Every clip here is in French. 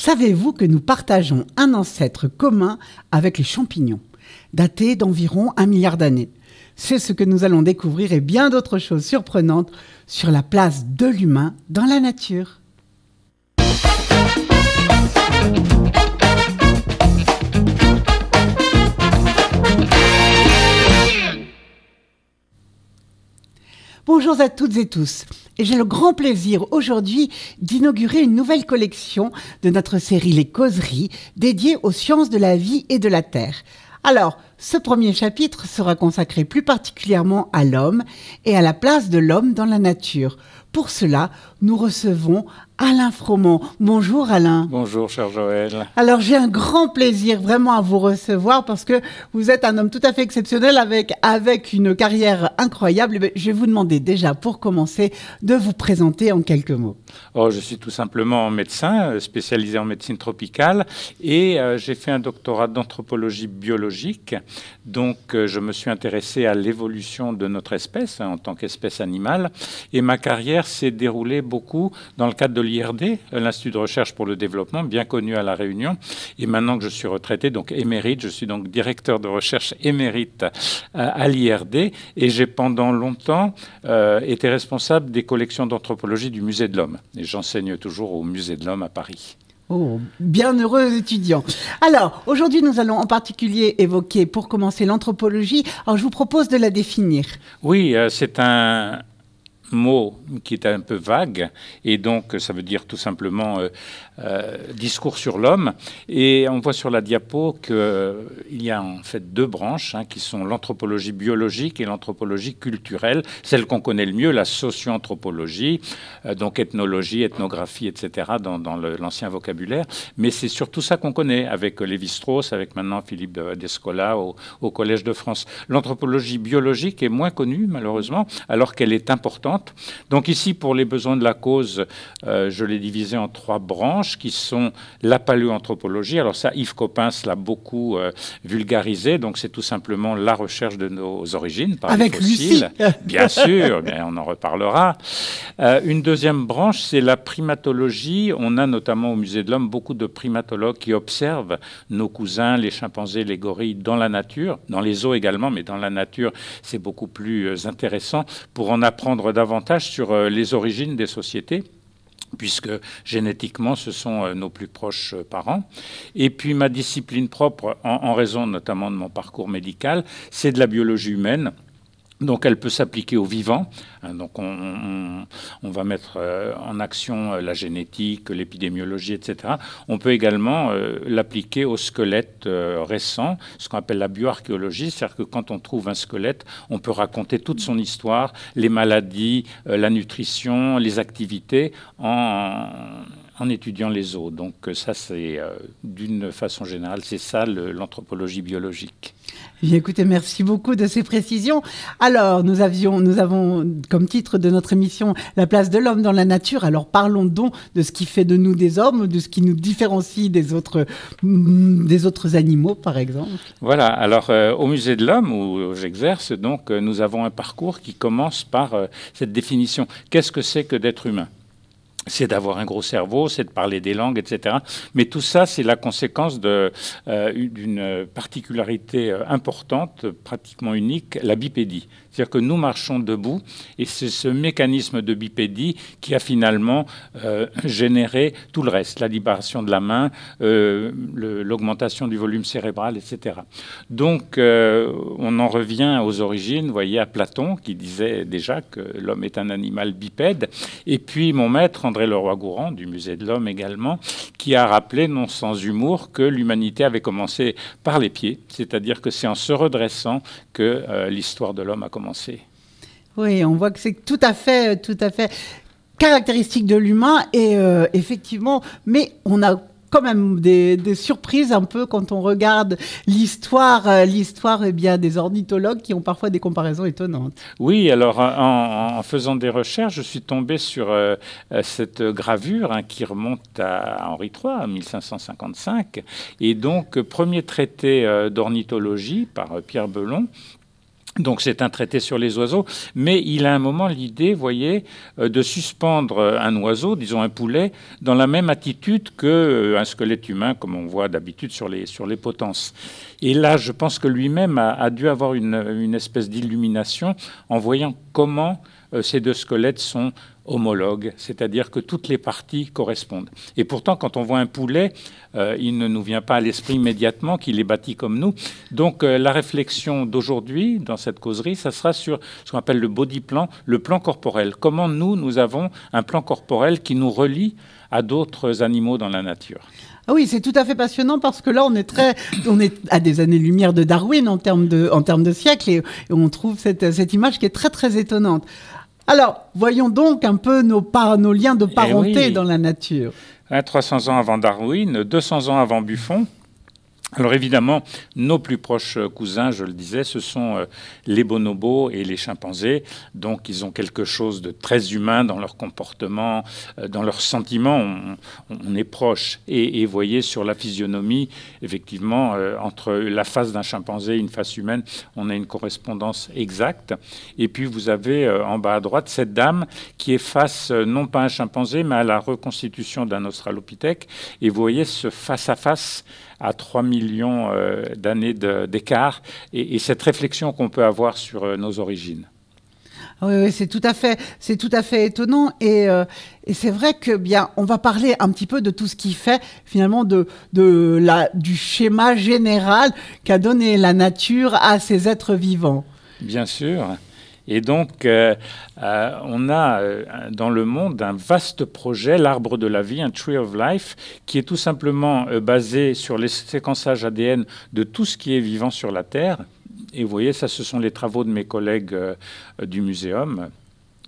Savez-vous que nous partageons un ancêtre commun avec les champignons, daté d'environ 1 milliard d'années? C'est ce que nous allons découvrir et bien d'autres choses surprenantes sur la place de l'humain dans la nature. Bonjour à toutes et tous, et j'ai le grand plaisir aujourd'hui d'inaugurer une nouvelle collection de notre série Les Causeries, dédiée aux sciences de la vie et de la terre. Alors, ce premier chapitre sera consacré plus particulièrement à l'homme et à la place de l'homme dans la nature. Pour cela, nous recevons Alain Froment. Bonjour Alain. Bonjour cher Joël. Alors j'ai un grand plaisir vraiment à vous recevoir parce que vous êtes un homme tout à fait exceptionnel avec une carrière incroyable. Je vais vous demander déjà pour commencer de vous présenter en quelques mots. Oh, je suis tout simplement médecin spécialisé en médecine tropicale et j'ai fait un doctorat d'anthropologie biologique. Donc je me suis intéressé à l'évolution de notre espèce en tant qu'espèce animale et ma carrière s'est déroulée beaucoup dans le cadre de l'IRD, l'Institut de recherche pour le développement, bien connu à La Réunion. Et maintenant que je suis retraité, donc émérite, je suis donc directeur de recherche émérite à l'IRD. Et j'ai pendant longtemps été responsable des collections d'anthropologie du Musée de l'Homme. Et j'enseigne toujours au Musée de l'Homme à Paris. Oh, bien heureux étudiant. Alors, aujourd'hui, nous allons en particulier évoquer, pour commencer, l'anthropologie. Alors, je vous propose de la définir. Oui, c'est un mot qui est un peu vague et donc ça veut dire tout simplement discours sur l'homme, et on voit sur la diapo qu'il y a en fait deux branches qui sont l'anthropologie biologique et l'anthropologie culturelle, celle qu'on connaît le mieux, la socio-anthropologie, donc ethnologie, ethnographie, etc. dans l'ancien vocabulaire, mais c'est surtout ça qu'on connaît avec Lévi-Strauss, avec maintenant Philippe Descola au Collège de France. L'anthropologie biologique est moins connue malheureusement alors qu'elle est importante. Donc ici, pour les besoins de la cause, je l'ai divisé en trois branches qui sont la paléoanthropologie. Alors ça, Yves Coppens l'a beaucoup vulgarisé. Donc c'est tout simplement la recherche de nos origines par les fossiles. Bien sûr, bien, on en reparlera. Une deuxième branche, c'est la primatologie. On a notamment au Musée de l'Homme beaucoup de primatologues qui observent nos cousins, les chimpanzés, les gorilles dans la nature, dans les zoos également, mais dans la nature, c'est beaucoup plus intéressant pour en apprendre davantage sur les origines des sociétés, puisque génétiquement, ce sont nos plus proches parents. Et puis ma discipline propre, en raison notamment de mon parcours médical, c'est de la biologie humaine. Donc elle peut s'appliquer aux vivants. Donc on va mettre en action la génétique, l'épidémiologie, etc. On peut également l'appliquer aux squelettes récents, ce qu'on appelle la bioarchéologie, c'est-à-dire que quand on trouve un squelette, on peut raconter toute son histoire, les maladies, la nutrition, les activités en étudiant les os. Donc ça, c'est d'une façon générale, c'est ça l'anthropologie biologique. Bien, écoutez, merci beaucoup de ces précisions. Alors, nous avons comme titre de notre émission la place de l'homme dans la nature. Alors, parlons donc de ce qui fait de nous des hommes, de ce qui nous différencie des autres animaux, par exemple. Voilà. Alors, au Musée de l'Homme, où j'exerce, donc, nous avons un parcours qui commence par cette définition. Qu'est-ce que c'est que d'être humain ? C'est d'avoir un gros cerveau, c'est de parler des langues, etc. Mais tout ça, c'est la conséquence d'une particularité importante, pratiquement unique, la bipédie. C'est-à-dire que nous marchons debout, et c'est ce mécanisme de bipédie qui a finalement généré tout le reste, la libération de la main, l'augmentation du volume cérébral, etc. Donc, on en revient aux origines, vous voyez, à Platon, qui disait déjà que l'homme est un animal bipède. Et puis, mon maître, André Leroi-Gourhan, du Musée de l'Homme également, qui a rappelé, non sans humour, que l'humanité avait commencé par les pieds, c'est-à-dire que c'est en se redressant que l'histoire de l'homme a commencé. Oui, on voit que c'est tout à fait caractéristique de l'humain et effectivement, mais on a quand même des surprises un peu quand on regarde l'histoire bien des ornithologues qui ont parfois des comparaisons étonnantes. Oui, alors en faisant des recherches, je suis tombé sur cette gravure qui remonte à Henri III, en 1555, et donc premier traité d'ornithologie par Pierre Belon. Donc c'est un traité sur les oiseaux, mais il a à un moment l'idée, vous voyez, de suspendre un oiseau, disons un poulet, dans la même attitude qu'un squelette humain, comme on voit d'habitude sur les potences. Et là, je pense que lui-même a dû avoir une espèce d'illumination en voyant comment ces deux squelettes sont homologues, c'est-à-dire que toutes les parties correspondent. Et pourtant, quand on voit un poulet, il ne nous vient pas à l'esprit immédiatement qu'il est bâti comme nous. Donc la réflexion d'aujourd'hui, dans cette causerie, ça sera sur ce qu'on appelle le body plan, le plan corporel. Comment nous avons un plan corporel qui nous relie à d'autres animaux dans la nature. Ah oui, c'est tout à fait passionnant parce que là, on est à des années-lumière de Darwin en termes de siècles et on trouve cette image qui est très, très étonnante. Alors, voyons donc un peu nos liens de parenté dans la nature. 300 ans avant Darwin, 200 ans avant Buffon. Alors évidemment, nos plus proches cousins, je le disais, ce sont les bonobos et les chimpanzés. Donc ils ont quelque chose de très humain dans leur comportement, dans leurs sentiments. On est proche. Et vous voyez sur la physionomie, effectivement, entre la face d'un chimpanzé et une face humaine, on a une correspondance exacte. Et puis vous avez en bas à droite cette dame qui est face, non pas à un chimpanzé, mais à la reconstitution d'un australopithèque. Et vous voyez ce face-à-face à 3 millions d'années d'écart, et cette réflexion qu'on peut avoir sur nos origines. Oui, c'est tout à fait étonnant, et c'est vrai que bien, on va parler un petit peu de tout ce qui fait finalement du schéma général qu'a donné la nature à ces êtres vivants. Bien sûr. Et donc, on a dans le monde un vaste projet, l'arbre de la vie, un Tree of Life, qui est tout simplement basé sur les séquençages ADN de tout ce qui est vivant sur la Terre. Et vous voyez, ça, ce sont les travaux de mes collègues du muséum,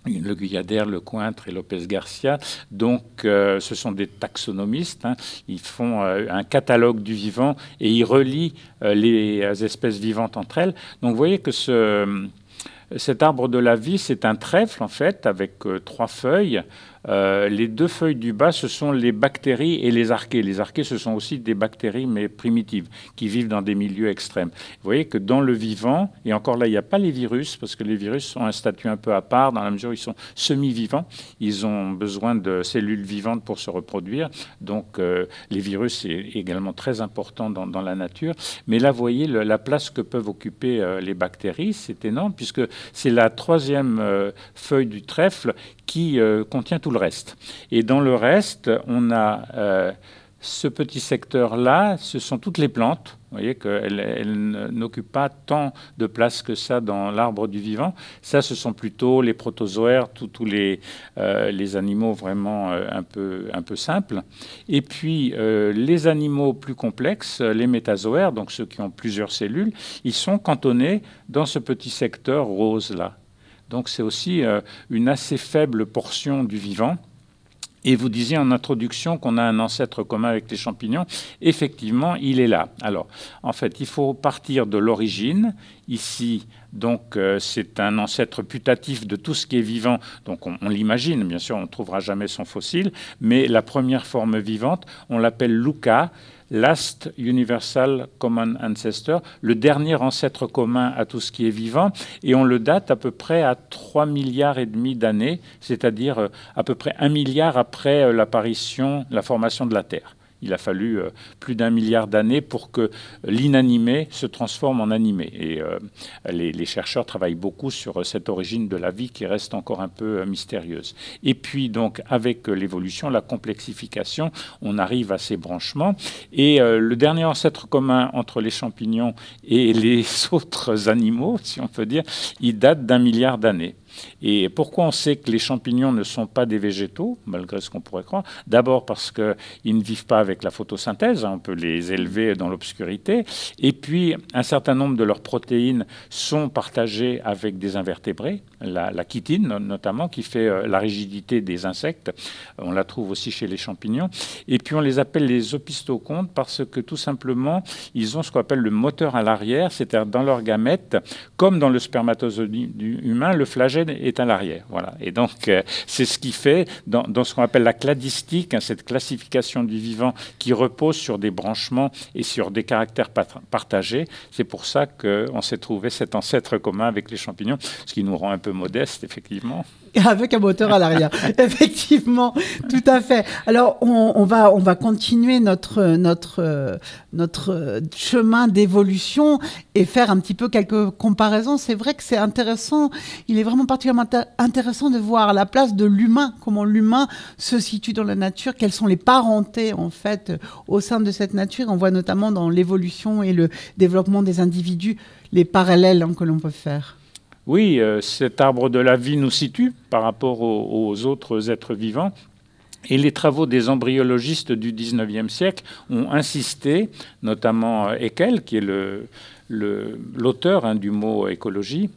Le Guyader, Le Cointre et Lopez Garcia. Donc, ce sont des taxonomistes. Hein. Ils font un catalogue du vivant et ils relient les espèces vivantes entre elles. Donc, vous voyez que cet arbre de la vie, c'est un trèfle, en fait, avec 3 feuilles. Les 2 feuilles du bas, ce sont les bactéries et les archées. Les archées, ce sont aussi des bactéries, mais primitives, qui vivent dans des milieux extrêmes. Vous voyez que dans le vivant, et encore là, il n'y a pas les virus, parce que les virus ont un statut un peu à part, dans la mesure où ils sont semi-vivants. Ils ont besoin de cellules vivantes pour se reproduire. Donc, les virus, c'est également très important dans la nature. Mais là, vous voyez la place que peuvent occuper les bactéries. C'est énorme, puisque c'est la 3e feuille du trèfle qui contient tout le reste. Et dans le reste, on a ce petit secteur-là, ce sont toutes les plantes. Vous voyez qu'elles n'occupent pas tant de place que ça dans l'arbre du vivant. Ça, ce sont plutôt les protozoaires, tous les animaux vraiment un peu simples. Et puis, les animaux plus complexes, les métazoaires, donc ceux qui ont plusieurs cellules, ils sont cantonnés dans ce petit secteur rose-là. Donc c'est aussi une assez faible portion du vivant. Et vous disiez en introduction qu'on a un ancêtre commun avec les champignons. Effectivement, il est là. Alors, en fait, il faut partir de l'origine. Ici, donc, c'est un ancêtre putatif de tout ce qui est vivant. Donc, on l'imagine, bien sûr, on ne trouvera jamais son fossile. Mais la première forme vivante, on l'appelle Luca, Last Universal Common Ancestor, le dernier ancêtre commun à tout ce qui est vivant, et on le date à peu près à 3,5 milliards d'années, c'est-à-dire à peu près 1 milliard après la formation de la Terre. Il a fallu plus d'1 milliard d'années pour que l'inanimé se transforme en animé. Et les chercheurs travaillent beaucoup sur cette origine de la vie qui reste encore un peu mystérieuse. Et puis, donc, avec l'évolution, la complexification, on arrive à ces branchements. Et le dernier ancêtre commun entre les champignons et les autres animaux, si on peut dire, il date d'1 milliard d'années. Et pourquoi on sait que les champignons ne sont pas des végétaux, malgré ce qu'on pourrait croire? D'abord parce qu'ils ne vivent pas avec la photosynthèse, on peut les élever dans l'obscurité. Et puis, un certain nombre de leurs protéines sont partagées avec des invertébrés. la chitine notamment, qui fait la rigidité des insectes. On la trouve aussi chez les champignons. Et puis on les appelle les opisthocontes parce que tout simplement, ils ont ce qu'on appelle le moteur à l'arrière, c'est-à-dire dans leurs gamètes, comme dans le spermatozoïde humain, le flagelle est à l'arrière. Voilà. Et donc, c'est ce qui fait, dans ce qu'on appelle la cladistique, hein, cette classification du vivant qui repose sur des branchements et sur des caractères partagés, c'est pour ça qu'on s'est trouvé cet ancêtre commun avec les champignons, ce qui nous rend un peu modestes, effectivement. Avec un moteur à l'arrière, effectivement, tout à fait. Alors, on va continuer notre chemin d'évolution et faire un petit peu quelques comparaisons. C'est vrai que c'est intéressant, il est vraiment particulièrement intéressant de voir la place de l'humain, comment l'humain se situe dans la nature, quelles sont les parentés, en fait, au sein de cette nature. On voit notamment dans l'évolution et le développement des individus les parallèles que l'on peut faire. Oui, cet arbre de la vie nous situe par rapport aux autres êtres vivants. Et les travaux des embryologistes du XIXe siècle ont insisté, notamment Haeckel, qui est l'auteur du mot écologie,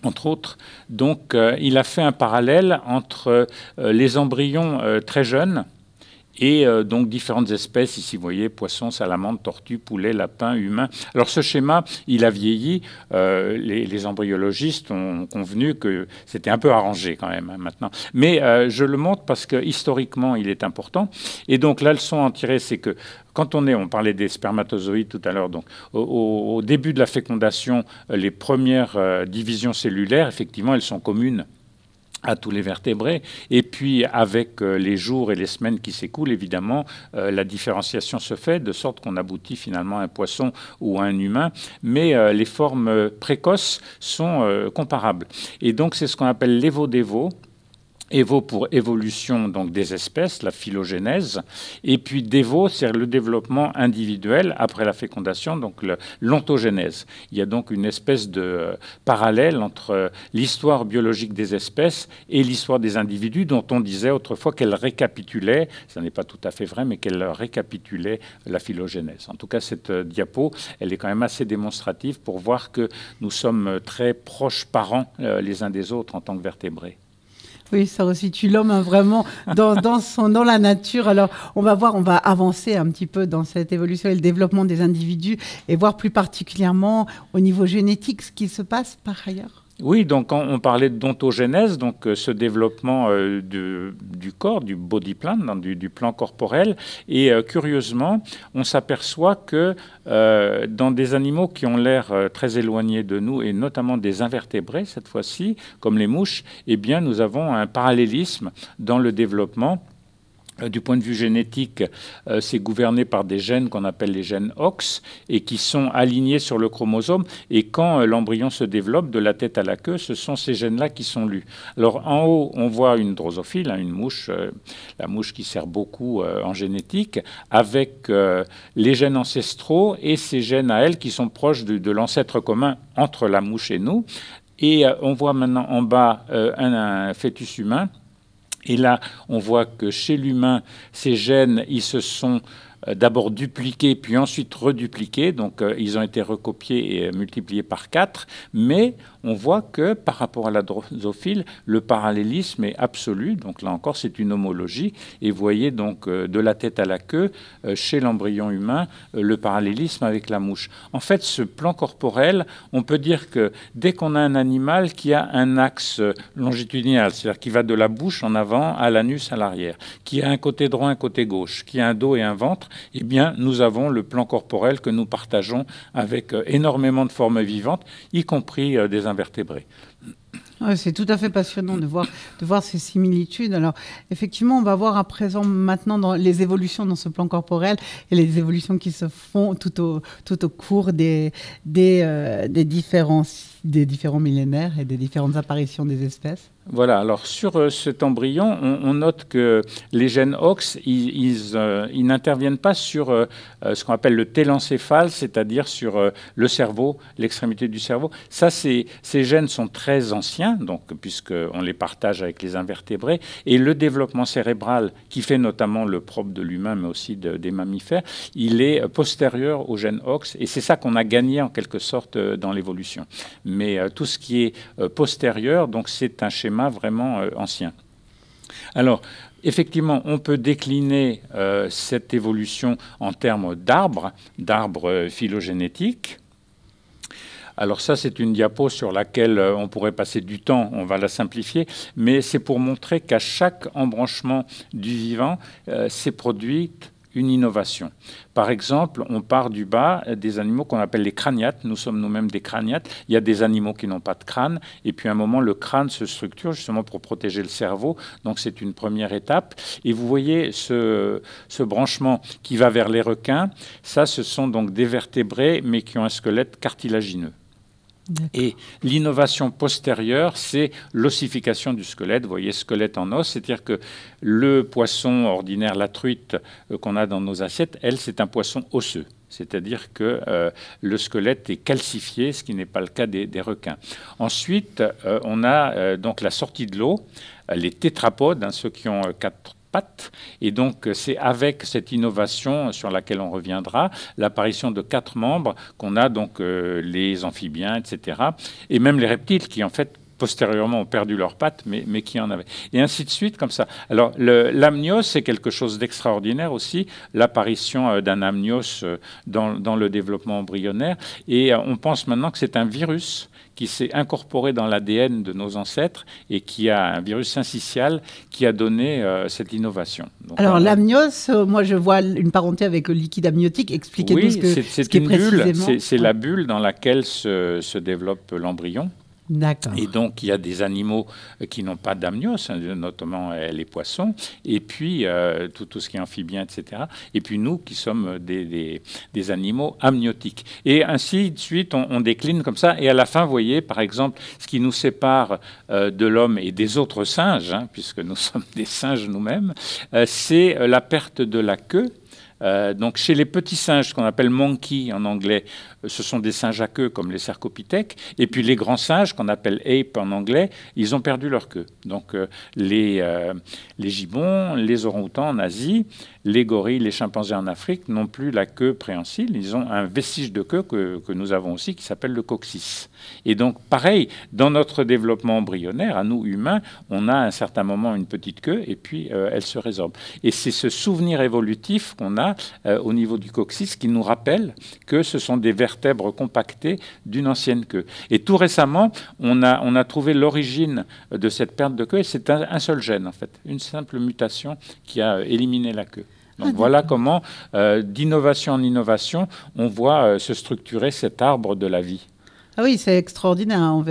entre autres. Donc, il a fait un parallèle entre les embryons très jeunes et donc différentes espèces, ici vous voyez, poissons, salamandres, tortues, poulets, lapins, humains. Alors ce schéma, il a vieilli, les embryologistes ont convenu que c'était un peu arrangé quand même maintenant. Mais je le montre parce que historiquement, il est important. Et donc la leçon à en tirer, c'est que quand on parlait des spermatozoïdes tout à l'heure, donc au début de la fécondation, les premières divisions cellulaires, effectivement, elles sont communes à tous les vertébrés. Et puis, avec les jours et les semaines qui s'écoulent, évidemment, la différenciation se fait, de sorte qu'on aboutit finalement à un poisson ou à un humain. Mais les formes précoces sont comparables. Et donc, c'est ce qu'on appelle l'évo-dévo. Évo pour évolution donc des espèces, la phylogénèse, et puis dévo, c'est le développement individuel après la fécondation, donc l'ontogénèse. Il y a donc une espèce de parallèle entre l'histoire biologique des espèces et l'histoire des individus, dont on disait autrefois qu'elle récapitulait, ça n'est pas tout à fait vrai, mais qu'elle récapitulait la phylogénèse. En tout cas, cette diapo, elle est quand même assez démonstrative pour voir que nous sommes très proches parents les uns des autres en tant que vertébrés. Oui, ça resitue l'homme vraiment dans la nature. Alors, on va avancer un petit peu dans cette évolution et le développement des individus et voir plus particulièrement au niveau génétique ce qui se passe par ailleurs. Oui, donc on parlait d'ontogénèse, donc ce développement du corps, du body plan, du plan corporel. Et curieusement, on s'aperçoit que dans des animaux qui ont l'air très éloignés de nous, et notamment des invertébrés cette fois-ci, comme les mouches, eh bien nous avons un parallélisme dans le développement. Du point de vue génétique, c'est gouverné par des gènes qu'on appelle les gènes OX et qui sont alignés sur le chromosome. Et quand l'embryon se développe de la tête à la queue, ce sont ces gènes-là qui sont lus. Alors en haut, on voit une drosophile, une mouche, la mouche qui sert beaucoup en génétique, avec les gènes ancestraux et ces gènes à elle qui sont proches de l'ancêtre commun entre la mouche et nous. Et on voit maintenant en bas un fœtus humain. Et là, on voit que chez l'humain, ces gènes, ils se sont d'abord dupliqués, puis ensuite redupliqués. Donc, ils ont été recopiés et multipliés par 4. Mais on voit que par rapport à la drosophile, le parallélisme est absolu. Donc là encore, c'est une homologie. Et vous voyez donc de la tête à la queue, chez l'embryon humain, le parallélisme avec la mouche. En fait, ce plan corporel, on peut dire que dès qu'on a un animal qui a un axe longitudinal, c'est-à-dire qui va de la bouche en avant à l'anus à l'arrière, qui a un côté droit, un côté gauche, qui a un dos et un ventre, eh bien, nous avons le plan corporel que nous partageons avec énormément de formes vivantes, y compris des invertébrés. Ouais, c'est tout à fait passionnant de voir ces similitudes. Alors, effectivement, on va voir à présent maintenant dans les évolutions dans ce plan corporel et les évolutions qui se font tout au cours des différents millénaires et des différentes apparitions des espèces. Voilà, alors sur cet embryon, on note que les gènes OX, ils n'interviennent pas sur ce qu'on appelle le télencéphale, c'est-à-dire sur le cerveau, l'extrémité du cerveau. Ça, ces gènes sont très anciens. amphibiens, donc, puisqu'on les partage avec les invertébrés, et le développement cérébral, qui fait notamment le propre de l'humain, mais aussi des mammifères, il est postérieur au gène OX, et c'est ça qu'on a gagné en quelque sorte dans l'évolution. Mais tout ce qui est postérieur, donc c'est un schéma vraiment ancien. Alors, effectivement, on peut décliner cette évolution en termes d'arbres phylogénétiques. Alors ça, c'est une diapo sur laquelle on pourrait passer du temps, on va la simplifier, mais c'est pour montrer qu'à chaque embranchement du vivant, s'est produite une innovation. Par exemple, on part du bas des animaux qu'on appelle les crâniates. Nous sommes nous-mêmes des crâniates. Il y a des animaux qui n'ont pas de crâne. Et puis à un moment, le crâne se structure justement pour protéger le cerveau. Donc c'est une première étape. Et vous voyez ce branchement qui va vers les requins. Ça, ce sont donc des vertébrés, mais qui ont un squelette cartilagineux. Et l'innovation postérieure, c'est l'ossification du squelette. Vous voyez, squelette en os, c'est-à-dire que le poisson ordinaire, la truite qu'on a dans nos assiettes, elle, c'est un poisson osseux. C'est-à-dire que le squelette est calcifié, ce qui n'est pas le cas des requins. Ensuite, on a donc la sortie de l'eau, les tétrapodes, ceux qui ont 4 pattes. Et donc, c'est avec cette innovation sur laquelle on reviendra, l'apparition de 4 membres qu'on a donc les amphibiens, etc. Et même les reptiles qui, en fait, postérieurement ont perdu leurs pattes, mais qui en avaient. Et ainsi de suite, comme ça. Alors, l'amnios, c'est quelque chose d'extraordinaire aussi, l'apparition d'un amnios dans le développement embryonnaire. Et on pense maintenant que c'est un virus qui s'est incorporé dans l'ADN de nos ancêtres et qui a un virus syncytial qui a donné cette innovation. Donc, alors, l'amnios, moi je vois une parenté avec le liquide amniotique. Expliquez-nous ce qu'est précisément. C'est la bulle dans laquelle se développe l'embryon. D'accord. Et donc, il y a des animaux qui n'ont pas d'amnios, notamment les poissons, et puis tout ce qui est amphibien, etc. Et puis nous, qui sommes des animaux amniotiques. Et ainsi de suite, on décline comme ça. Et à la fin, vous voyez, par exemple, ce qui nous sépare de l'homme et des autres singes, puisque nous sommes des singes nous-mêmes, c'est la perte de la queue. Donc chez les petits singes, qu'on appelle monkey en anglais, ce sont des singes à queue comme les cercopithèques. Et puis les grands singes, qu'on appelle ape en anglais, ils ont perdu leur queue. Donc les gibbons, les orang-outans en Asie, les gorilles, les chimpanzés en Afrique n'ont plus la queue préhensile. Ils ont un vestige de queue que nous avons aussi qui s'appelle le coccyx. Et donc pareil, dans notre développement embryonnaire, à nous humains, on a à un certain moment une petite queue et puis elle se résorbe. Et c'est ce souvenir évolutif qu'on a au niveau du coccyx qui nous rappelle que ce sont des vertèbres compactées d'une ancienne queue. Et tout récemment, on a trouvé l'origine de cette perte de queue et c'est un seul gène en fait, une simple mutation qui a éliminé la queue. Donc voilà comment, d'innovation en innovation, on voit se structurer cet arbre de la vie. Ah oui, c'est extraordinaire. On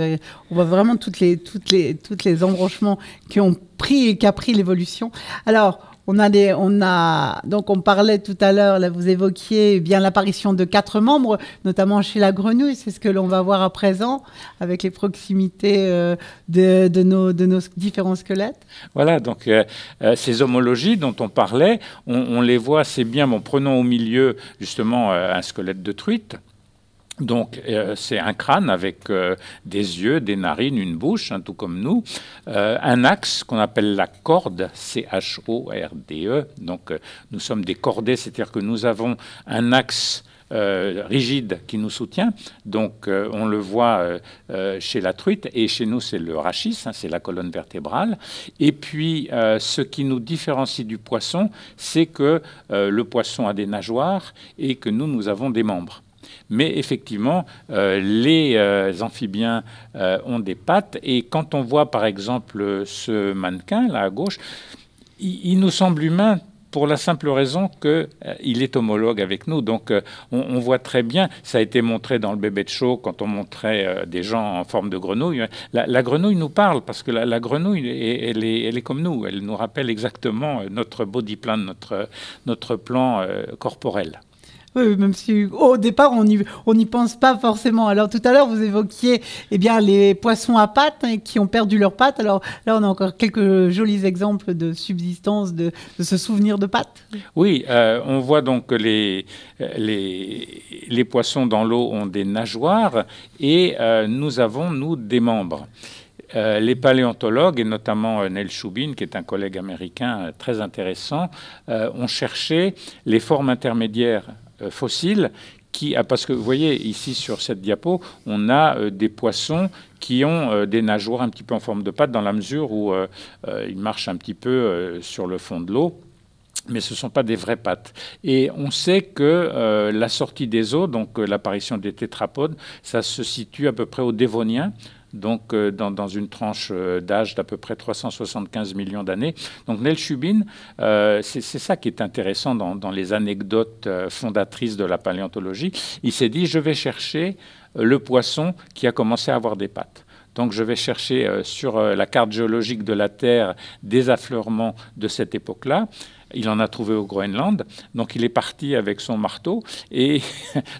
voit vraiment toutes les embranchements qui a pris l'évolution. Alors, donc on parlait tout à l'heure, là vous évoquiez bien l'apparition de 4 membres, notamment chez la grenouille. C'est ce que l'on va voir à présent avec les proximités de nos différents squelettes. Voilà, donc ces homologies dont on parlait, on les voit assez bien. Bon, prenons au milieu justement un squelette de truite. Donc, c'est un crâne avec des yeux, des narines, une bouche, tout comme nous. Un axe qu'on appelle la corde, C-H-O-R-D-E. Donc, nous sommes des cordés, c'est-à-dire que nous avons un axe rigide qui nous soutient. Donc, on le voit chez la truite. Et chez nous, c'est le rachis, c'est la colonne vertébrale. Et puis, ce qui nous différencie du poisson, c'est que le poisson a des nageoires et que nous avons des membres. Mais effectivement, les amphibiens ont des pattes. Et quand on voit, par exemple, ce mannequin, là, à gauche, il nous semble humain pour la simple raison qu'il est homologue avec nous. Donc, on voit très bien, ça a été montré dans le bébé de show, quand on montrait des gens en forme de grenouille. La grenouille nous parle, parce que la grenouille, elle est comme nous. Elle nous rappelle exactement notre body plan, notre plan corporel. Oui, même si au départ, on n'y pense pas forcément. Alors, tout à l'heure, vous évoquiez les poissons à pattes qui ont perdu leurs pattes. Alors là, on a encore quelques jolis exemples de subsistance de ce souvenir de pattes. Oui, on voit donc que les poissons dans l'eau ont des nageoires et nous avons, des membres. Les paléontologues, et notamment Neil Shubin, qui est un collègue américain très intéressant, ont cherché les formes intermédiaires fossiles parce que vous voyez ici sur cette diapo, on a des poissons qui ont des nageoires un petit peu en forme de pattes dans la mesure où ils marchent un petit peu sur le fond de l'eau. Mais ce ne sont pas des vraies pattes. Et on sait que la sortie des eaux, donc l'apparition des tétrapodes, ça se situe à peu près au Dévonien, donc dans une tranche d'âge d'à peu près 375 millions d'années. Donc Neil Shubin, c'est ça qui est intéressant dans les anecdotes fondatrices de la paléontologie. Il s'est dit, je vais chercher le poisson qui a commencé à avoir des pattes. Donc je vais chercher sur la carte géologique de la Terre des affleurements de cette époque-là. Il en a trouvé au Groenland, donc il est parti avec son marteau et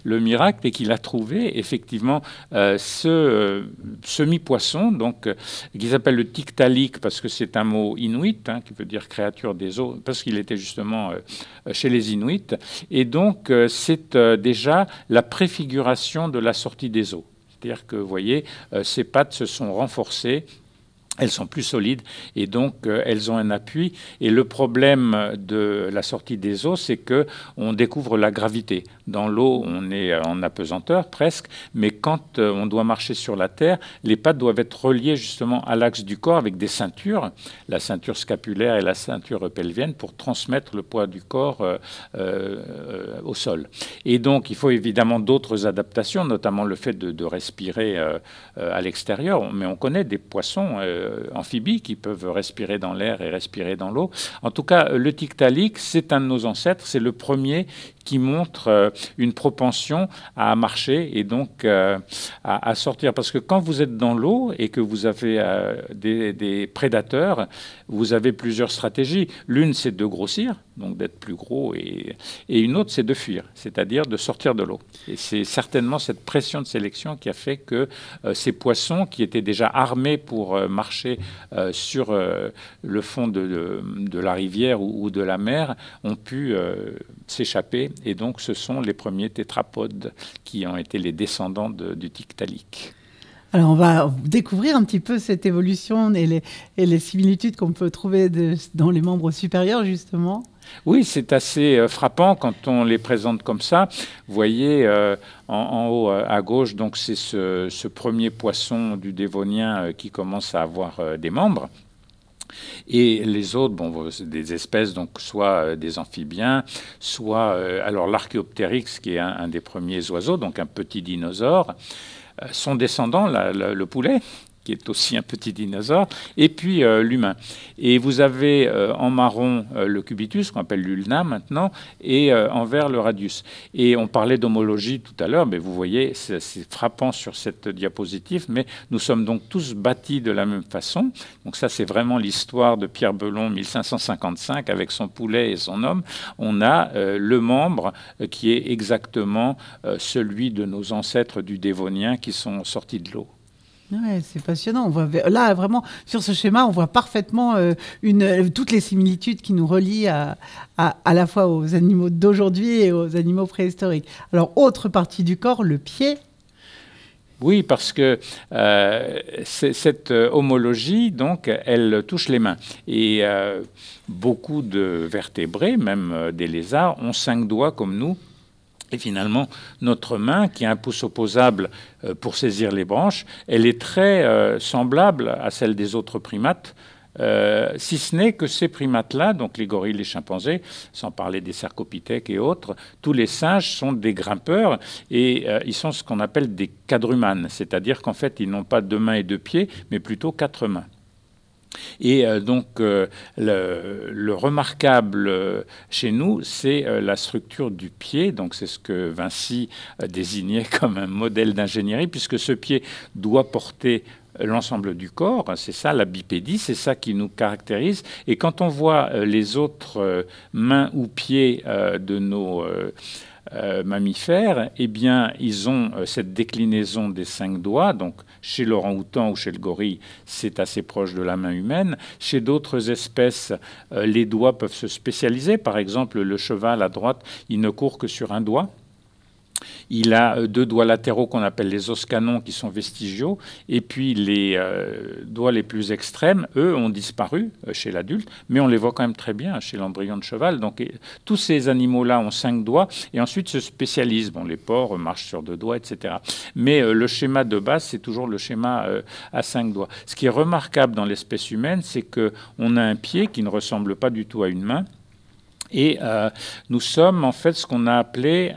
le miracle est qu'il a trouvé effectivement ce semi-poisson, donc qu'ils appellent le Tiktaalik parce que c'est un mot inuit qui veut dire créature des eaux, parce qu'il était justement chez les Inuits, et donc c'est déjà la préfiguration de la sortie des eaux. C'est-à-dire que, vous voyez, ces pattes se sont renforcées, elles sont plus solides et donc elles ont un appui. Et le problème de la sortie des eaux, c'est qu'on découvre la gravité. Dans l'eau, on est en apesanteur presque, mais quand on doit marcher sur la terre, les pattes doivent être reliées justement à l'axe du corps avec des ceintures, la ceinture scapulaire et la ceinture pelvienne, pour transmettre le poids du corps au sol. Et donc, il faut évidemment d'autres adaptations, notamment le fait de respirer à l'extérieur. Mais on connaît des poissons amphibies qui peuvent respirer dans l'air et respirer dans l'eau. En tout cas, le Tiktaalik, c'est un de nos ancêtres, c'est le premier qui montre une propension à marcher et donc à sortir. Parce que quand vous êtes dans l'eau et que vous avez des prédateurs, vous avez plusieurs stratégies. L'une, c'est de grossir, donc d'être plus gros, et une autre, c'est de fuir, c'est-à-dire de sortir de l'eau. Et c'est certainement cette pression de sélection qui a fait que ces poissons, qui étaient déjà armés pour marcher sur le fond de la rivière ou de la mer, ont pu s'échapper. Et donc, ce sont les premiers tétrapodes qui ont été les descendants du Tiktaalik. Alors, on va découvrir un petit peu cette évolution et les similitudes qu'on peut trouver dans les membres supérieurs, justement. Oui, c'est assez frappant quand on les présente comme ça. Vous voyez en haut à gauche, donc c'est ce premier poisson du Dévonien qui commence à avoir des membres. Et les autres, bon, c'est des espèces, donc soit des amphibiens, soit alors l'Archéoptérix, qui est un des premiers oiseaux, donc un petit dinosaure. Son descendant, le poulet, qui est aussi un petit dinosaure, et puis l'humain. Et vous avez en marron le cubitus, qu'on appelle l'ulna maintenant, et en vert le radius. Et on parlait d'homologie tout à l'heure, mais vous voyez, c'est frappant sur cette diapositive, mais nous sommes donc tous bâtis de la même façon. Donc ça, c'est vraiment l'histoire de Pierre Belon, 1555, avec son poulet et son homme. On a le membre qui est exactement celui de nos ancêtres du Dévonien qui sont sortis de l'eau. Ouais, c'est passionnant. On voit, là, vraiment, sur ce schéma, on voit parfaitement toutes les similitudes qui nous relient à la fois aux animaux d'aujourd'hui et aux animaux préhistoriques. Alors, autre partie du corps, le pied. Oui, parce que cette homologie, donc, elle touche les mains. Et beaucoup de vertébrés, même des lézards, ont 5 doigts comme nous. Et finalement, notre main, qui a un pouce opposable pour saisir les branches, elle est très semblable à celle des autres primates, si ce n'est que ces primates-là, donc les gorilles, les chimpanzés, sans parler des cercopithèques et autres, tous les singes sont des grimpeurs et ils sont ce qu'on appelle des quadrumanes, c'est-à-dire qu'en fait, ils n'ont pas 2 mains et 2 pieds, mais plutôt 4 mains. Et donc, le remarquable chez nous, c'est la structure du pied. Donc, c'est ce que Vinci désignait comme un modèle d'ingénierie, puisque ce pied doit porter l'ensemble du corps. C'est ça, la bipédie, c'est ça qui nous caractérise. Et quand on voit les autres mains ou pieds de nos mammifères, eh bien, ils ont cette déclinaison des 5 doigts. Donc, chez l'orang-outan ou chez le gorille, c'est assez proche de la main humaine. Chez d'autres espèces, les doigts peuvent se spécialiser. Par exemple, le cheval à droite, il ne court que sur un doigt. Il a 2 doigts latéraux qu'on appelle les os canons qui sont vestigiaux. Et puis les doigts les plus extrêmes, eux, ont disparu chez l'adulte, mais on les voit quand même très bien chez l'embryon de cheval. Donc tous ces animaux-là ont 5 doigts et ensuite se spécialisent. Bon, les porcs marchent sur 2 doigts, etc. Mais le schéma de base, c'est toujours le schéma à 5 doigts. Ce qui est remarquable dans l'espèce humaine, c'est qu'on a un pied qui ne ressemble pas du tout à une main. Et nous sommes en fait ce qu'on a appelé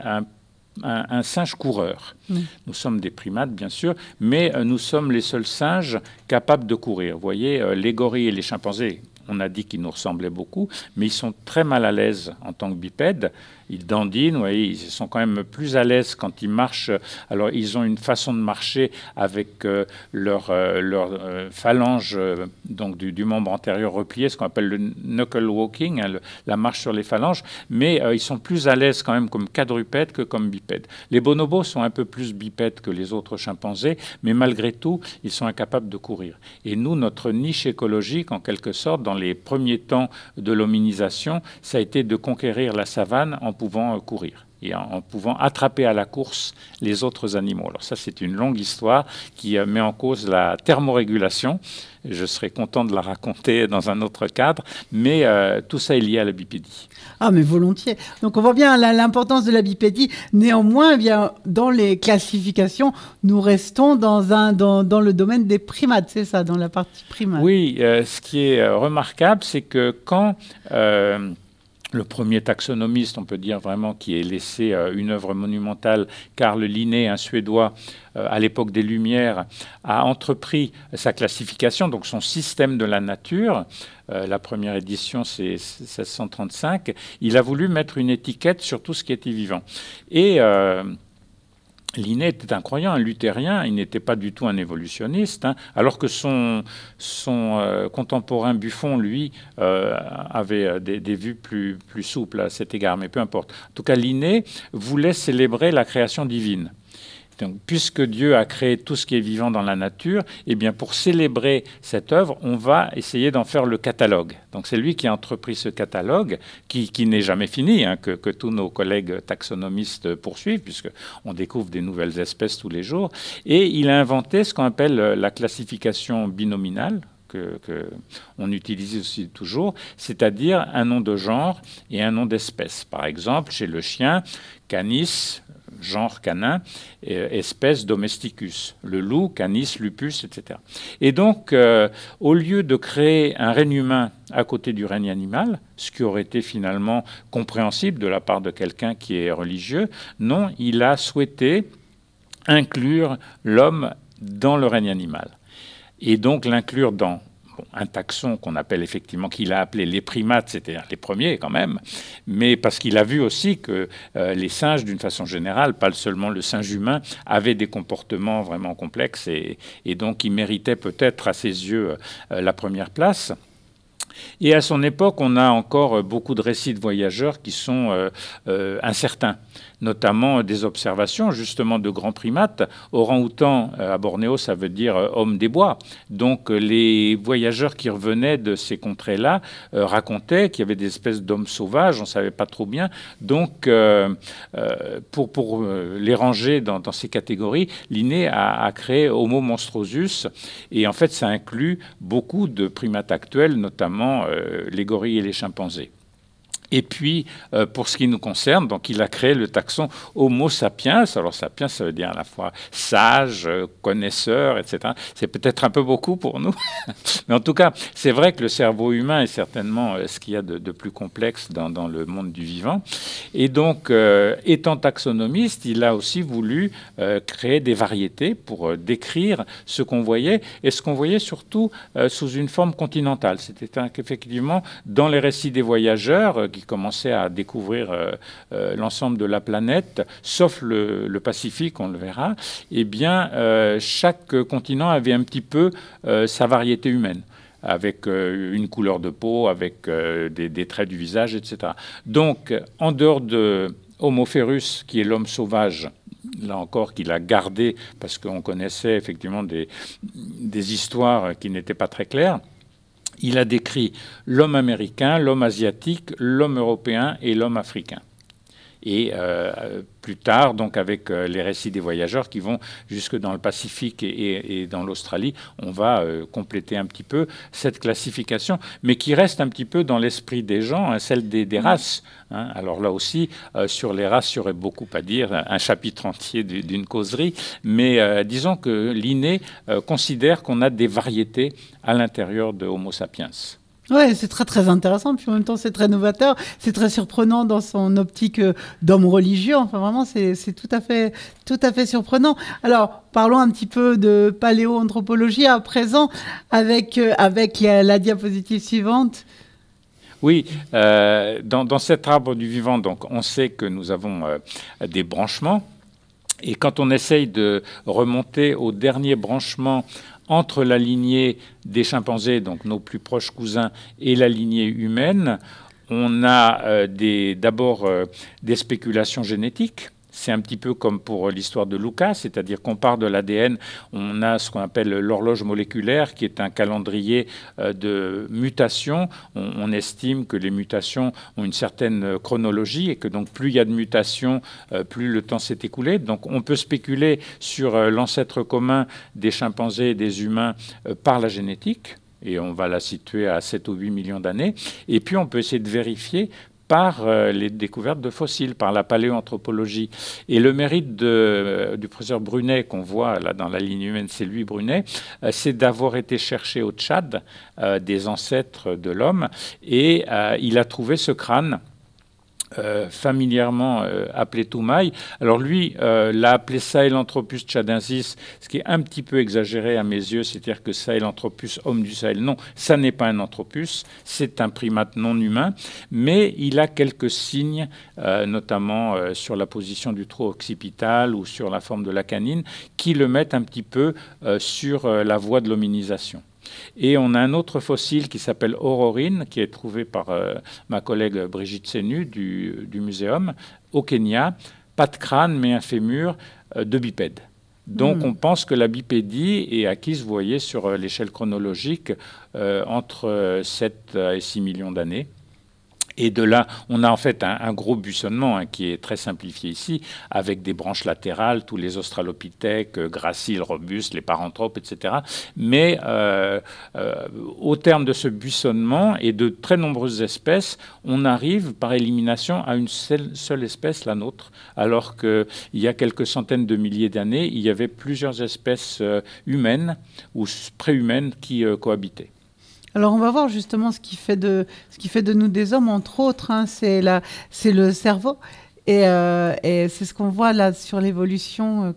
un singe coureur. Nous sommes des primates, bien sûr, mais nous sommes les seuls singes capables de courir. Vous voyez, les gorilles et les chimpanzés, on a dit qu'ils nous ressemblaient beaucoup, mais ils sont très mal à l'aise en tant que bipèdes. Ils dandinent, vous voyez, ils sont quand même plus à l'aise quand ils marchent. Alors, ils ont une façon de marcher avec leur phalange donc du membre antérieur replié, ce qu'on appelle le knuckle walking, hein, la marche sur les phalanges, mais ils sont plus à l'aise quand même comme quadrupèdes que comme bipèdes. Les bonobos sont un peu plus bipèdes que les autres chimpanzés, mais malgré tout, ils sont incapables de courir. Et nous, notre niche écologique, en quelque sorte, dans les premiers temps de l'hominisation, ça a été de conquérir la savane en pouvant courir et en pouvant attraper à la course les autres animaux. Alors ça, c'est une longue histoire qui met en cause la thermorégulation. Je serais content de la raconter dans un autre cadre, mais tout ça est lié à la bipédie. Ah, mais volontiers. Donc, on voit bien l'importance de la bipédie. Néanmoins, eh bien, dans les classifications, nous restons dans le domaine des primates, c'est ça, dans la partie primate. Oui, ce qui est remarquable, c'est que quand le premier taxonomiste, on peut dire vraiment, qui ait laissé une œuvre monumentale, Carl Linné, un Suédois, à l'époque des Lumières, a entrepris sa classification, donc son système de la nature. La première édition, c'est 1635. Il a voulu mettre une étiquette sur tout ce qui était vivant. Et Linné était un croyant, un luthérien, il n'était pas du tout un évolutionniste, hein, alors que son contemporain Buffon, lui, avait des vues plus souples à cet égard, mais peu importe. En tout cas, Linné voulait célébrer la création divine. Donc, puisque Dieu a créé tout ce qui est vivant dans la nature, eh bien, pour célébrer cette œuvre, on va essayer d'en faire le catalogue. Donc, c'est lui qui a entrepris ce catalogue, qui n'est jamais fini, hein, que tous nos collègues taxonomistes poursuivent, puisqu'on découvre des nouvelles espèces tous les jours. Et il a inventé ce qu'on appelle la classification binominale, qu'on utilise aussi toujours, c'est-à-dire un nom de genre et un nom d'espèce. Par exemple, chez le chien, Canis, genre canin, espèce domesticus, le loup, Canis lupus, etc. Et donc, au lieu de créer un règne humain à côté du règne animal, ce qui aurait été finalement compréhensible de la part de quelqu'un qui est religieux, non, il a souhaité inclure l'homme dans le règne animal. Et donc l'inclure dans un taxon qu'on appelle effectivement, qu'il a appelé les primates, c'est-à-dire les premiers quand même, mais parce qu'il a vu aussi que les singes, d'une façon générale, pas seulement le singe humain, avaient des comportements vraiment complexes et donc ils méritaient peut-être à ses yeux la première place. Et à son époque, on a encore beaucoup de récits de voyageurs qui sont incertains, notamment des observations justement de grands primates. Orang-outan à Bornéo, ça veut dire homme des bois. Donc les voyageurs qui revenaient de ces contrées-là racontaient qu'il y avait des espèces d'hommes sauvages, on ne savait pas trop bien. Donc pour les ranger dans ces catégories, Linné a créé Homo monstrosus. Et en fait, ça inclut beaucoup de primates actuels, notamment les gorilles et les chimpanzés. Et puis, pour ce qui nous concerne, donc, il a créé le taxon Homo sapiens. Alors, sapiens, ça veut dire à la fois sage, connaisseur, etc. C'est peut-être un peu beaucoup pour nous. Mais en tout cas, c'est vrai que le cerveau humain est certainement ce qu'il y a de plus complexe dans le monde du vivant. Et donc, étant taxonomiste, il a aussi voulu créer des variétés pour décrire ce qu'on voyait, et ce qu'on voyait surtout sous une forme continentale. C'était qu'effectivement, dans les récits des voyageurs qui commençaient à découvrir l'ensemble de la planète, sauf le Pacifique, on le verra, eh bien, chaque continent avait un petit peu sa variété humaine, avec une couleur de peau, avec des traits du visage, etc. Donc, en dehors de Homo ferus, qui est l'homme sauvage, là encore, qu'il a gardé, parce qu'on connaissait effectivement des histoires qui n'étaient pas très claires, il a décrit l'homme américain, l'homme asiatique, l'homme européen et l'homme africain. Et plus tard, donc avec les récits des voyageurs qui vont jusque dans le Pacifique et dans l'Australie, on va compléter un petit peu cette classification, mais qui reste un petit peu dans l'esprit des gens, hein, celle des races. Hein. Alors là aussi, sur les races, il y aurait beaucoup à dire, un chapitre entier d'une causerie, mais disons que Linné considère qu'on a des variétés à l'intérieur de Homo sapiens. Oui, c'est très très intéressant, puis en même temps c'est très novateur, c'est très surprenant dans son optique d'homme religieux, enfin vraiment c'est tout à fait surprenant. Alors parlons un petit peu de paléoanthropologie à présent avec la diapositive suivante. Oui, dans cet arbre du vivant, donc, on sait que nous avons des branchements, et quand on essaye de remonter au dernier branchement entre la lignée des chimpanzés, donc nos plus proches cousins, et la lignée humaine, on a d'abord des spéculations génétiques. C'est un petit peu comme pour l'histoire de Lucas, c'est-à-dire qu'on part de l'ADN, on a ce qu'on appelle l'horloge moléculaire, qui est un calendrier de mutations. On estime que les mutations ont une certaine chronologie et que donc plus il y a de mutations, plus le temps s'est écoulé. Donc on peut spéculer sur l'ancêtre commun des chimpanzés et des humains par la génétique, et on va la situer à 7 ou 8 millions d'années. Et puis on peut essayer de vérifier par les découvertes de fossiles, par la paléoanthropologie. Et le mérite du professeur Brunet, qu'on voit là dans la ligne humaine, c'est lui Brunet, c'est d'avoir été chercher au Tchad des ancêtres de l'homme, et il a trouvé ce crâne familièrement appelé Toumaï. Alors lui l'a appelé Sahelanthropus tchadensis, ce qui est un petit peu exagéré à mes yeux, c'est-à-dire que Sahelanthropus, homme du Sahel, non, ça n'est pas un anthropus, c'est un primate non humain, mais il a quelques signes, notamment sur la position du trou occipital ou sur la forme de la canine, qui le mettent un petit peu sur la voie de l'hominisation. Et on a un autre fossile qui s'appelle Aurorine, qui est trouvé par ma collègue Brigitte Sénu du muséum au Kenya. Pas de crâne, mais un fémur de bipède. Donc on pense que la bipédie est acquise, vous voyez, sur l'échelle chronologique, entre 7 et 6 millions d'années. Et de là, on a en fait un gros buissonnement qui est très simplifié ici, avec des branches latérales, tous les australopithèques, graciles, robustes, les paranthropes, etc. Mais au terme de ce buissonnement et de très nombreuses espèces, on arrive par élimination à une seule espèce, la nôtre, alors qu'il y a quelques centaines de milliers d'années, il y avait plusieurs espèces humaines ou préhumaines qui cohabitaient. Alors on va voir justement ce qui fait de nous des hommes, entre autres, hein, c'est le cerveau, et c'est ce qu'on voit là sur l'évolution.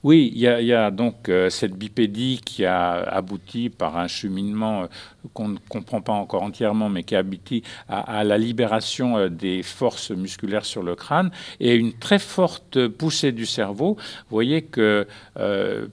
Oui, il y a donc cette bipédie qui a abouti par un cheminement qu'on ne comprend pas encore entièrement, mais qui a abouti à la libération des forces musculaires sur le crâne et une très forte poussée du cerveau. Vous voyez que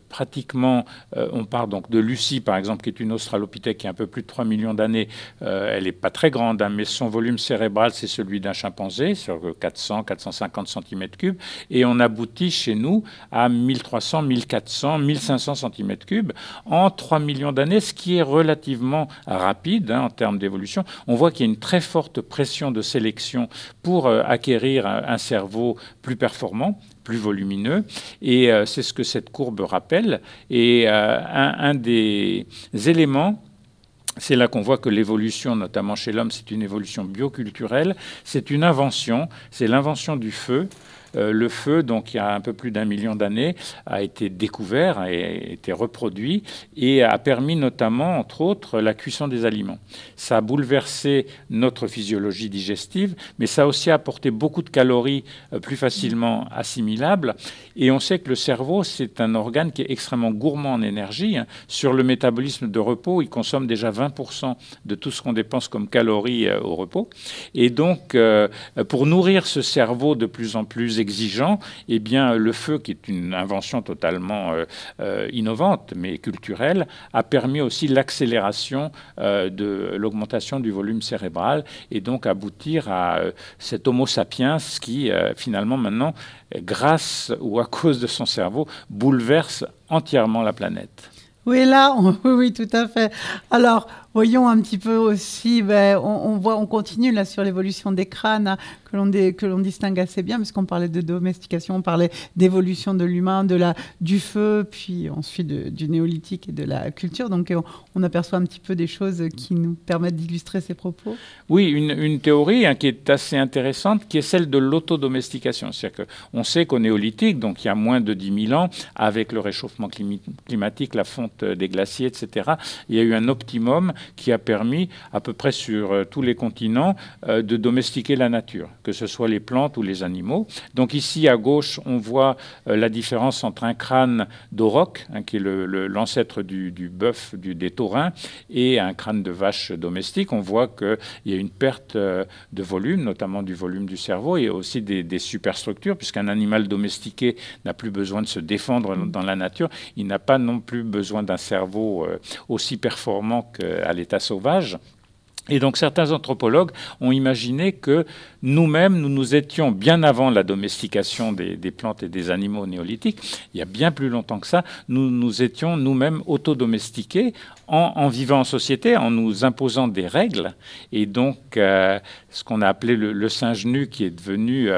pratiquement, on part donc de Lucie, par exemple, qui est une australopithèque qui a un peu plus de 3 millions d'années. Elle n'est pas très grande, hein, mais son volume cérébral, c'est celui d'un chimpanzé, sur 400-450 cm3. Et on aboutit chez nous à 1300, 1400, 1500 cm3 en 3 millions d'années, ce qui est relativement rapide en termes d'évolution. On voit qu'il y a une très forte pression de sélection pour acquérir un cerveau plus performant, plus volumineux, et c'est ce que cette courbe rappelle. Et un des éléments, c'est là qu'on voit que l'évolution, notamment chez l'homme, c'est une évolution bioculturelle, c'est une invention, c'est l'invention du feu. Le feu, donc il y a un peu plus d'1 million d'années, a été découvert, a été reproduit et a permis notamment, entre autres, la cuisson des aliments. Ça a bouleversé notre physiologie digestive, mais ça a aussi apporté beaucoup de calories plus facilement assimilables. Et on sait que le cerveau, c'est un organe qui est extrêmement gourmand en énergie. Sur le métabolisme de repos, il consomme déjà 20% de tout ce qu'on dépense comme calories au repos. Et donc, pour nourrir ce cerveau de plus en plus exigeant, eh bien, le feu, qui est une invention totalement innovante, mais culturelle, a permis aussi l'accélération de l'augmentation du volume cérébral et donc aboutir à cet Homo sapiens qui, finalement, maintenant, grâce ou à cause de son cerveau, bouleverse entièrement la planète. Oui, là, oui, tout à fait. Alors, Voyons un petit peu aussi, on continue là sur l'évolution des crânes hein, que l'on distingue assez bien, parce qu'on parlait de domestication, on parlait d'évolution de l'humain, du feu, puis ensuite du néolithique et de la culture. Donc on aperçoit un petit peu des choses qui nous permettent d'illustrer ces propos. Oui, une théorie hein, qui est assez intéressante, qui est celle de l'autodomestication. C'est-à-dire qu'on sait qu'au néolithique, donc il y a moins de 10 000 ans, avec le réchauffement climatique, la fonte des glaciers, etc., il y a eu un optimum qui a permis, à peu près sur tous les continents, de domestiquer la nature, que ce soit les plantes ou les animaux. Donc ici, à gauche, on voit la différence entre un crâne d'auroch, hein, qui est l'ancêtre du bœuf, des taurins, et un crâne de vache domestique. On voit qu'il y a une perte de volume, notamment du volume du cerveau, et aussi des superstructures, puisqu'un animal domestiqué n'a plus besoin de se défendre dans la nature. Il n'a pas non plus besoin d'un cerveau aussi performant qu'à l'état sauvage. Et donc certains anthropologues ont imaginé que nous-mêmes, nous étions, bien avant la domestication des plantes et des animaux néolithiques, il y a bien plus longtemps que ça, nous étions nous-mêmes autodomestiqués en vivant en société, en nous imposant des règles. Et donc ce qu'on a appelé le singe nu, qui est devenu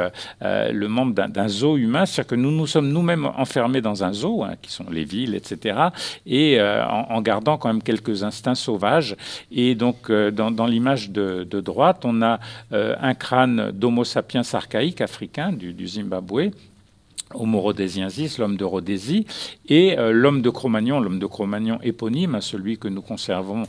le membre d'un zoo humain, c'est-à-dire que nous sommes nous-mêmes enfermés dans un zoo, hein, qui sont les villes, etc., et en gardant quand même quelques instincts sauvages. Et donc dans l'image de droite, on a un crâne d'Homo sapiens archaïque africain du Zimbabwe, Homo rhodesiensis, l'homme de Rhodésie, et l'homme de Cro-Magnon éponyme, celui que nous conservons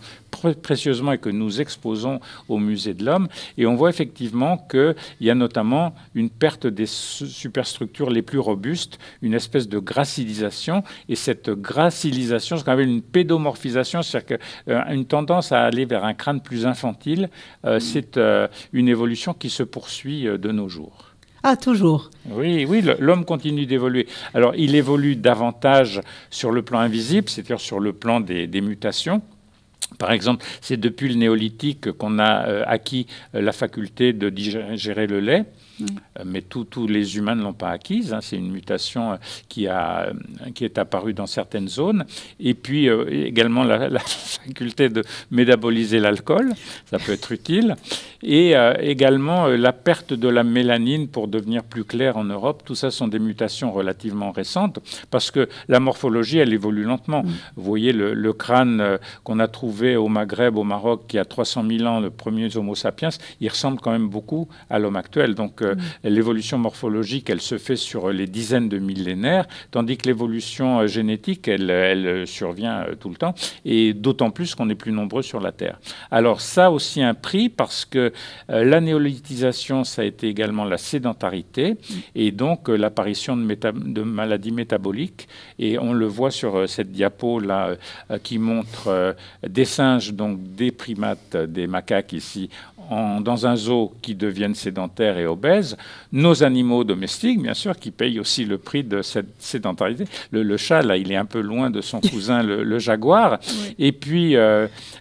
précieusement et que nous exposons au musée de l'homme. Et on voit effectivement qu'il y a notamment une perte des superstructures les plus robustes, une espèce de gracilisation. Et cette gracilisation, c'est quand même une pédomorphisation, c'est-à-dire une tendance à aller vers un crâne plus infantile. C'est une évolution qui se poursuit de nos jours. Ah, toujours. Oui, l'homme continue d'évoluer. Alors, il évolue davantage sur le plan invisible, c'est-à-dire sur le plan des mutations. Par exemple, c'est depuis le néolithique qu'on a acquis la faculté de digérer le lait. Mais tous les humains ne l'ont pas acquise. Hein. C'est une mutation qui est apparue dans certaines zones. Et puis également la faculté de métaboliser l'alcool, ça peut être utile. Et également la perte de la mélanine pour devenir plus clair en Europe. Tout ça sont des mutations relativement récentes parce que la morphologie, elle évolue lentement. Vous voyez le crâne qu'on a trouvé au Maghreb, au Maroc, qui a 300 000 ans, le premier Homo sapiens, il ressemble quand même beaucoup à l'homme actuel. Donc l'évolution morphologique, elle se fait sur les dizaines de millénaires, tandis que l'évolution génétique, elle survient tout le temps, et d'autant plus qu'on est plus nombreux sur la Terre. Alors ça a aussi un prix, parce que la néolithisation, ça a été également la sédentarité, et donc l'apparition de maladies métaboliques, et on le voit sur cette diapo-là, qui montre des singes, donc des primates, des macaques ici, dans un zoo qui deviennent sédentaires et obèses, nos animaux domestiques, bien sûr, qui payent aussi le prix de cette sédentarité. Le chat, là, il est un peu loin de son cousin, le jaguar. Oui. Et puis,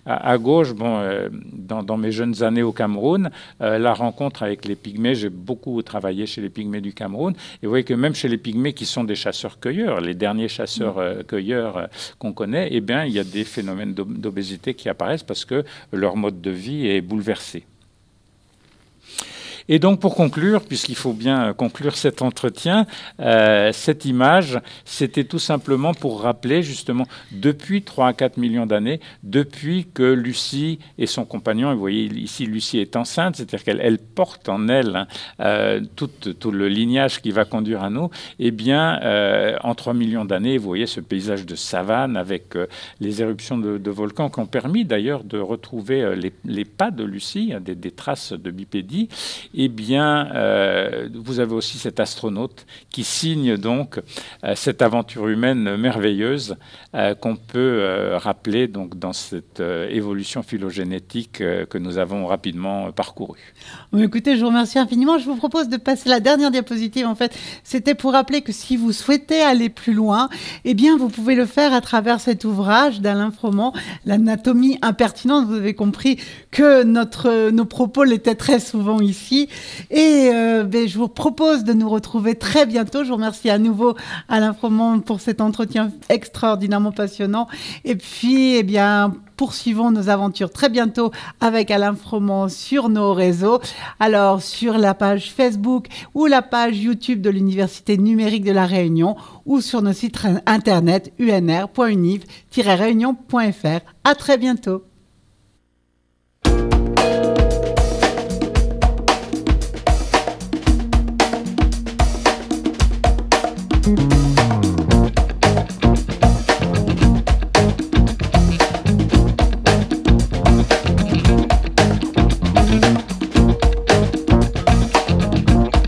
à gauche, dans mes jeunes années au Cameroun, la rencontre avec les pygmées, j'ai beaucoup travaillé chez les pygmées du Cameroun, et vous voyez que même chez les pygmées qui sont des chasseurs-cueilleurs, les derniers chasseurs-cueilleurs qu'on connaît, eh bien, il y a des phénomènes d'obésité qui apparaissent parce que leur mode de vie est bouleversé. Et donc, pour conclure, puisqu'il faut bien conclure cet entretien, cette image, c'était tout simplement pour rappeler, justement, depuis 3 à 4 millions d'années, depuis que Lucie et son compagnon, et vous voyez ici, Lucie est enceinte, c'est-à-dire qu'elle porte en elle tout le lignage qui va conduire à nous, eh bien, en 3 millions d'années, vous voyez ce paysage de savane avec les éruptions de volcans qui ont permis d'ailleurs de retrouver les pas de Lucie, des traces de bipédie. Eh bien, vous avez aussi cet astronaute qui signe donc cette aventure humaine merveilleuse qu'on peut rappeler donc dans cette évolution phylogénétique que nous avons rapidement parcourue. Bon, écoutez, je vous remercie infiniment. Je vous propose de passer la dernière diapositive. En fait, c'était pour rappeler que si vous souhaitez aller plus loin, eh bien, vous pouvez le faire à travers cet ouvrage d'Alain Froment, L'anatomie impertinente. Vous avez compris que nos propos l'étaient très souvent ici. Et je vous propose de nous retrouver très bientôt. Je vous remercie à nouveau Alain Froment pour cet entretien extraordinairement passionnant. Et puis, eh bien, poursuivons nos aventures très bientôt avec Alain Froment sur nos réseaux. Alors, sur la page Facebook ou la page YouTube de l'Université numérique de La Réunion ou sur nos sites internet unr.univ-réunion.fr. À très bientôt.